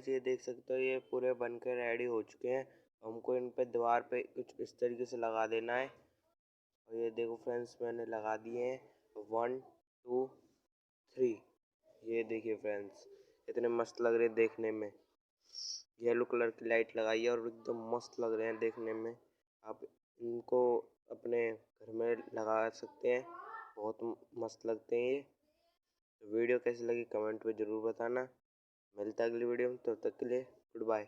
ये देख सकते हो, ये पूरे बनकर रेडी हो चुके हैं। हमको इन पे दीवार पे कुछ इस तरीके से लगा देना है। और ये देखो फ्रेंड्स, मैंने लगा दिए हैं 1 2 3। ये देखिए फ्रेंड्स, इतने मस्त लग रहे हैं देखने में। येलो कलर की लाइट लगाई है और एकदम मस्त लग रहे हैं देखने में। आप इनको अपने घर में लगा सकते हैं, बहुत मस्त लगते हैं ये। तो वीडियो कैसी लगी कमेंट में ज़रूर बताना। मिलता है अगली वीडियो में, तब तक के लिए गुड बाय।